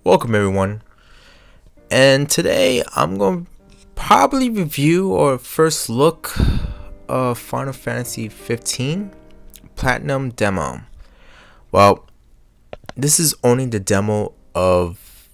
Welcome everyone, and today I'm going to probably review or first look of Final Fantasy 15 Platinum Demo. Well, this is only the demo of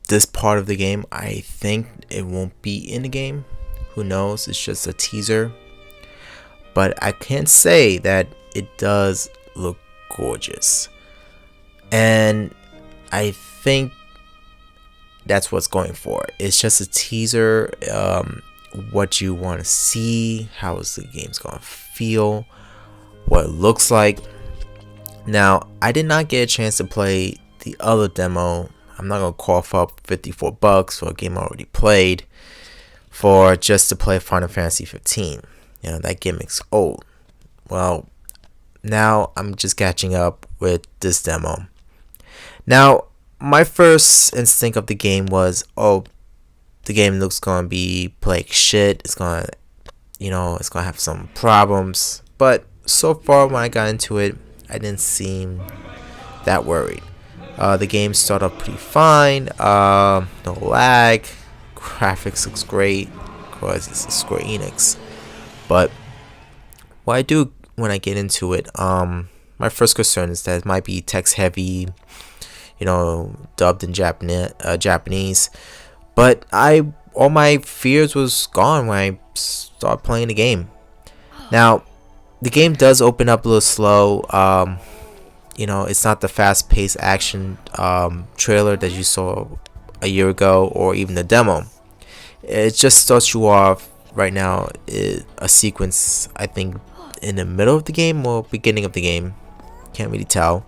this part of the game. I think it won't be in the game. Who knows? It's just a teaser. But I can say that it does look gorgeous. And I think that's what's going for. It's just a teaser, what you want to see, how is the game's going to feel, what it looks like. Now, I did not get a chance to play the other demo. I'm not going to cough up $54 for a game I already played for just to play Final Fantasy 15. You know, that gimmick's old. Well, now I'm just catching up with this demo. Now, my first instinct of the game was, oh, the game looks gonna be like shit. It's gonna, it's gonna have some problems. But so far, when I got into it, I didn't seem that worried. The game started off pretty fine. No lag. Graphics looks great. Of course, it's a Square Enix. But what I do when I get into it, my first concern is that it might be text heavy. Dubbed in Japanese, but all my fears was gone when I started playing the game. Now, the game does open up a little slow. It's not the fast-paced action trailer that you saw a year ago, or even the demo. It just starts you off right now. A sequence, I think, in the middle of the game or beginning of the game. Can't really tell.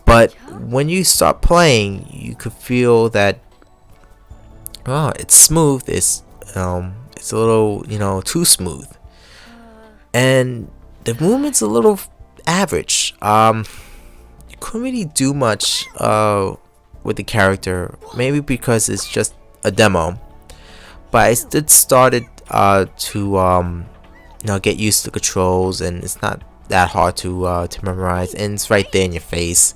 But when you start playing, you could feel that it's smooth. It's a little too smooth, and the movement's a little average. You couldn't really do much with the character, maybe because it's just a demo. But I did started to get used to the controls, and it's not that hard to memorize, and it's right there in your face.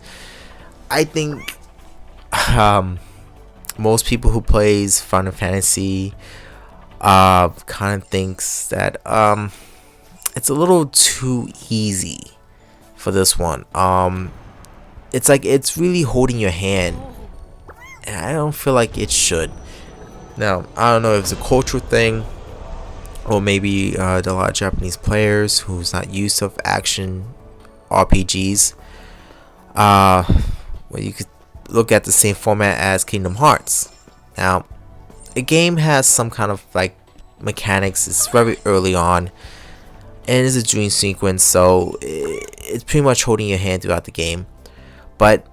I think most people who plays Final Fantasy kind of thinks that it's a little too easy for this one. It's like it's really holding your hand, and I don't feel like it should. Now, I don't know if it's a cultural thing, or maybe there are a lot of Japanese players who's not used to action RPGs. Well, you could look at the same format as Kingdom Hearts. Now, the game has some kind of like mechanics. It's very early on, and it's a dream sequence, so it's pretty much holding your hand throughout the game. But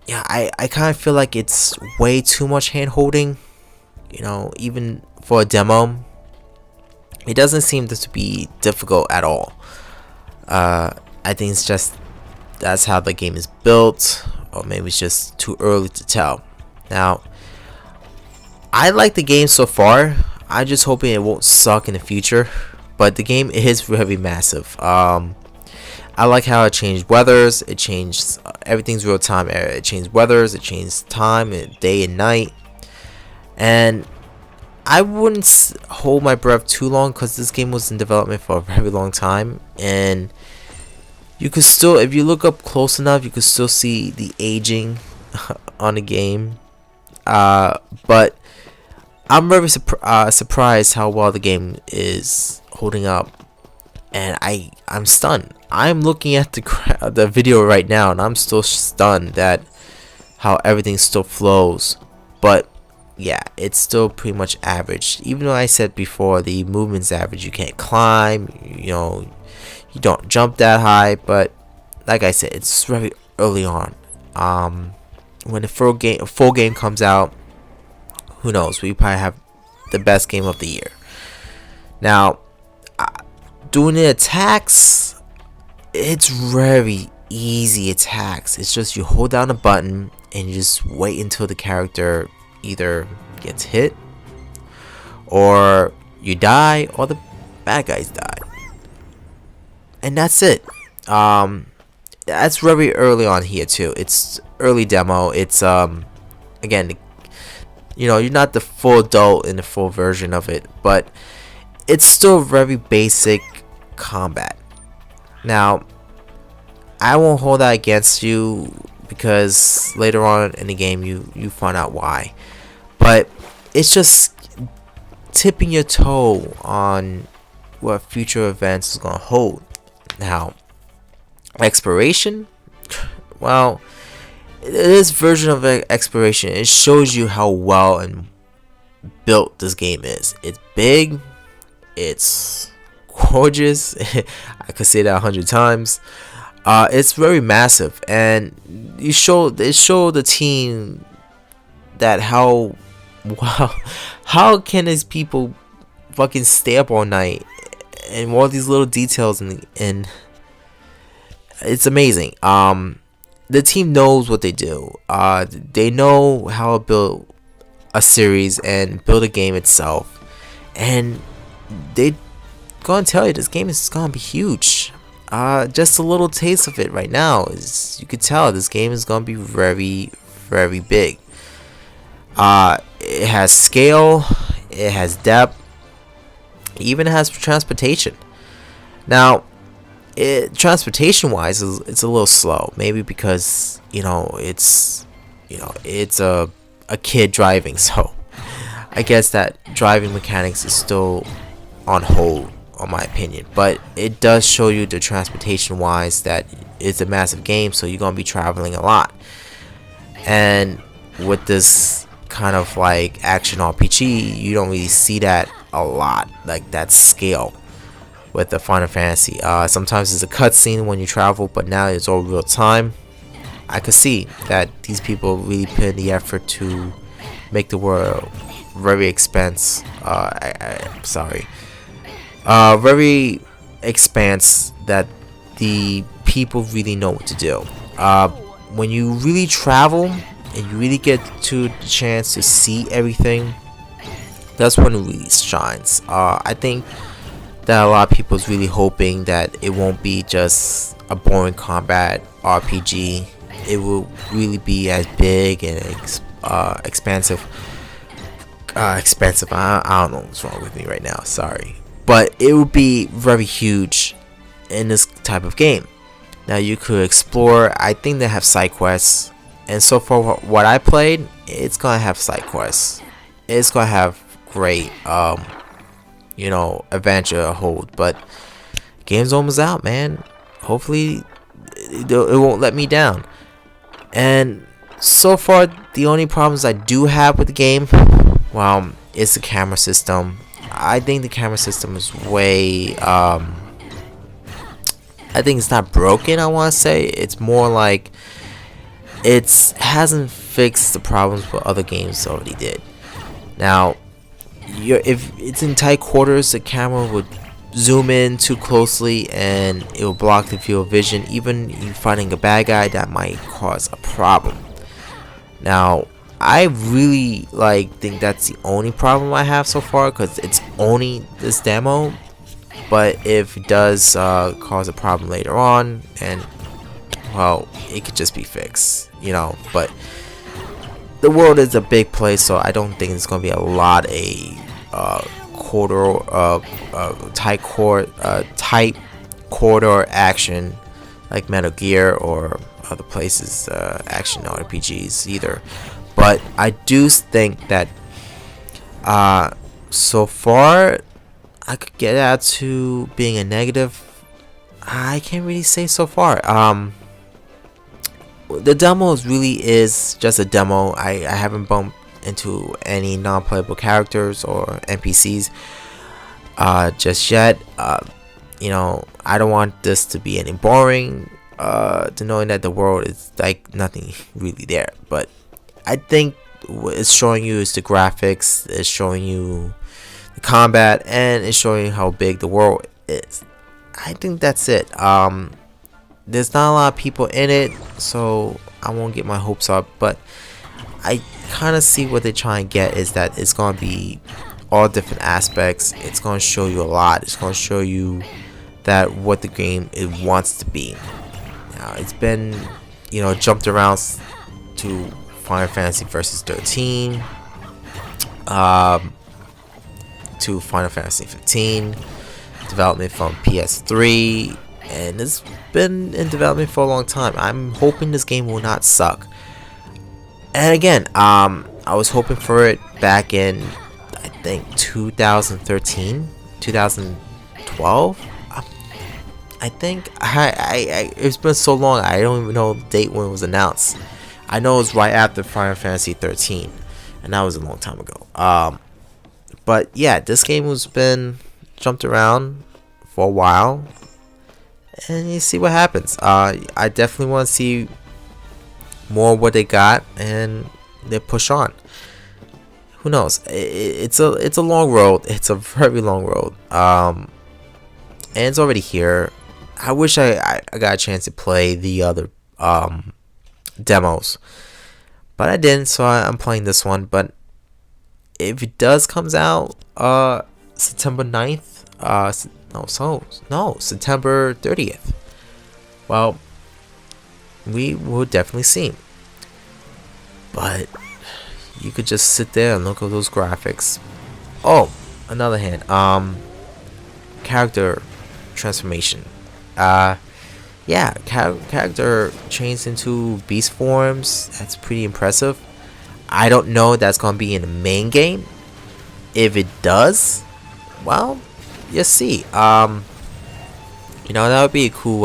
yeah, I kind of feel like it's way too much hand holding. Even for a demo, it doesn't seem to be difficult at all. I think it's just that's how the game is built, or maybe it's just too early to tell. Now, I like the game so far. I'm just hoping it won't suck in the future, but the game is very massive. I like how it changed weathers. It changed everything's real time. It changed weathers. It changed time, day and night. And I wouldn't hold my breath too long, because this game was in development for a very long time, and you could still, if you look up close enough, you could still see the aging on the game. But I'm very surprised how well the game is holding up, and I'm stunned. I'm looking at the video right now, and I'm still stunned that how everything still flows. But yeah, it's still pretty much average. Even though I said before the movement's average, you can't climb, you don't jump that high, but like I said, it's very early on. When the full game comes out, who knows? We probably have the best game of the year. Now, doing the attacks, it's very easy attacks. It's just you hold down a button and you just wait until the character either gets hit, or you die, or the bad guys die. And that's it. That's very early on here too. It's early demo. It's again, you're not the full adult in the full version of it, but it's still very basic combat. Now, I won't hold that against you because later on in the game you find out why. But it's just tipping your toe on what future events is gonna hold. Now, exploration, well, this version of exploration, it shows you how well and built this game is. It's big, it's gorgeous. I could say that 100 times. It's very massive, and it showed the team that how wow, how can these people fucking stay up all night and all these little details, and it's amazing. The team knows what they do. They know how to build a series and build a game itself, and they gonna tell you this game is gonna be huge. Just a little taste of it right now is, you could tell this game is gonna be very, very big. It has scale, it has depth, it even has transportation. Now, transportation wise, it's a little slow, maybe because it's a kid driving, so I guess that driving mechanics is still on hold, on my opinion. But it does show you the transportation wise that it's a massive game, so you're gonna be traveling a lot. And with this kind of like action RPG, you don't really see that a lot, like that scale with the Final Fantasy. Sometimes it's a cutscene when you travel, but now it's all real time. I could see that these people really put in the effort to make the world very very expanse, that the people really know what to do. When you really travel and you really get to the chance to see everything, that's when it really shines. I think that a lot of people is really hoping that it won't be just a boring combat RPG. It will really be as big and expansive. I don't know what's wrong with me right now. Sorry, but it will be very huge in this type of game. Now you could explore. I think they have side quests, and so far what I played, it's gonna have side quests. It's gonna have great adventure hold. But game's almost out, man. Hopefully it won't let me down. And so far the only problems I do have with the game, well, is the camera system. I think the camera system is way I think it's not broken, I want to say. It's more like it hasn't fixed the problems what other games already did. Now, if it's in tight quarters, the camera would zoom in too closely and it will block the field of vision. Even you fighting a bad guy, that might cause a problem. Now, I really think that's the only problem I have so far, because it's only this demo. But if it does cause a problem later on, and well, it could just be fixed, but the world is a big place, so I don't think it's gonna be a lot of tight corridor action like Metal Gear or other places action RPGs either. But I do think that so far I could get out to being a negative. I can't really say so far. The demo really is just a demo. I haven't bumped into any non-playable characters or NPCs just yet. I don't want this to be any boring, to knowing that the world is like nothing really there. But I think what it's showing you is the graphics, it's showing you the combat, and it's showing you how big the world is. I think that's it. There's not a lot of people in it, so I won't get my hopes up, but I kind of see what they're trying to get is that it's going to be all different aspects. It's going to show you a lot. It's going to show you that what the game it wants to be. Now, it's been jumped around to Final Fantasy Versus 13, to Final Fantasy 15, development from PS3, and it's been in development for a long time. I'm hoping this game will not suck. And again, I was hoping for it back in, I think, 2013, 2012. I think it's been so long, I don't even know the date when it was announced. I know it was right after Final Fantasy 13, and that was a long time ago. But yeah, this game has been jumped around for a while, and you see what happens. I definitely want to see more of what they got, and they push on. Who knows? It's a long road. It's a very long road. And it's already here. I wish I got a chance to play the other demos, but I didn't, so I'm playing this one. But if it does comes out September 9th, September 30th, well, we will definitely see. But you could just sit there and look at those graphics. Oh, another hand, character transformation. Yeah, character changed into beast forms. That's pretty impressive. I don't know if that's gonna be in the main game. If it does, well, you'll see. That would be a cool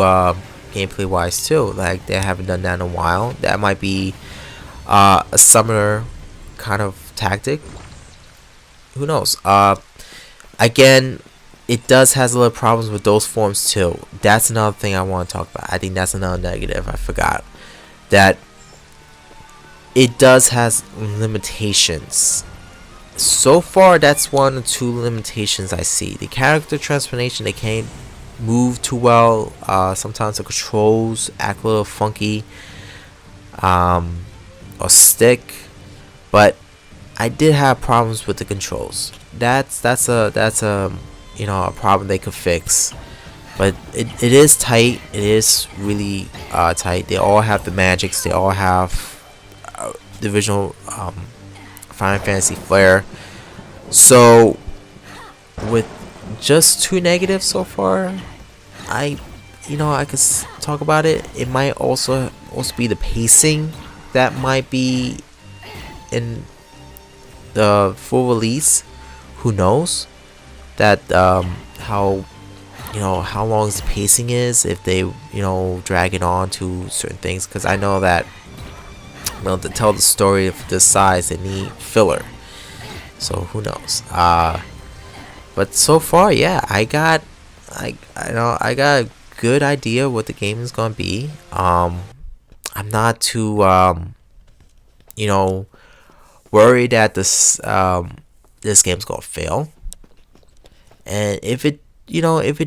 gameplay wise too. Like, they haven't done that in a while. That might be a summoner kind of tactic. Who knows? Again, it does has a little problems with those forms too. That's another thing I want to talk about. I think that's another negative. I forgot that it does has limitations. So far, that's one or two limitations I see. The character transformation, they can't move too well. Sometimes the controls act a little funky, or stick. But I did have problems with the controls. That's a a problem they could fix. But it is tight. It is really tight. They all have the magics. They all have the original Final Fantasy flair. So with just two negatives so far, I could talk about it. It might also be the pacing that might be in the full release. Who knows that how long the pacing is, if they drag it on to certain things, because I know that to tell the story of this size they need filler, so who knows. But so far, yeah, I got a good idea what the game is gonna be. I'm not too worried that this game's gonna fail. And if it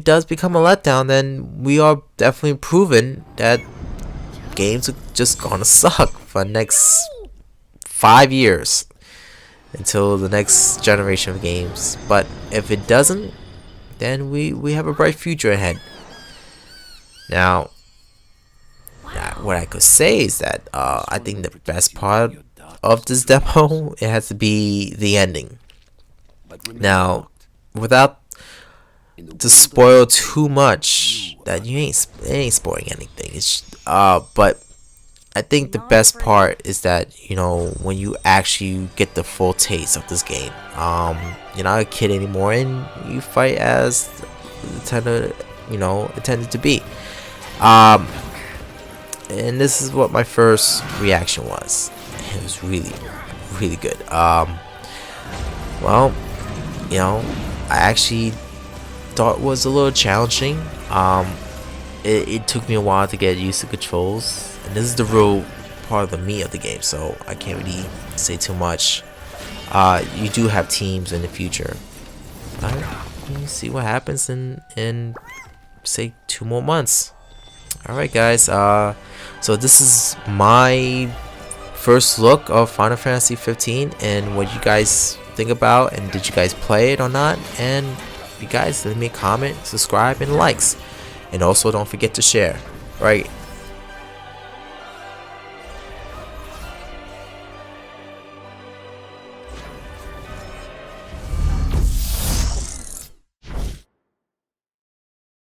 does become a letdown, then we are definitely proven that games are just gonna suck for the next 5 years until the next generation of games. But if it doesn't, then we have a bright future ahead. Now, what I could say is that I think the best part of this demo, it has to be the ending. Now, without to spoil too much, that it ain't spoiling anything. It's but I think the best part is that when you actually get the full taste of this game, you're not a kid anymore, and you fight as intended to be. And this is what my first reaction was. It was really, really good. Well, I actually thought it was a little challenging. It took me a while to get used to controls, and this is the real part of the meat of the game, so I can't really say too much. You do have teams in the future. We'll see what happens in say 2 more months. Alright guys, so this is my first look of Final Fantasy 15 and what you guys think about, and did you guys play it or not. And you guys leave me a comment, subscribe, and likes, and also don't forget to share. Right,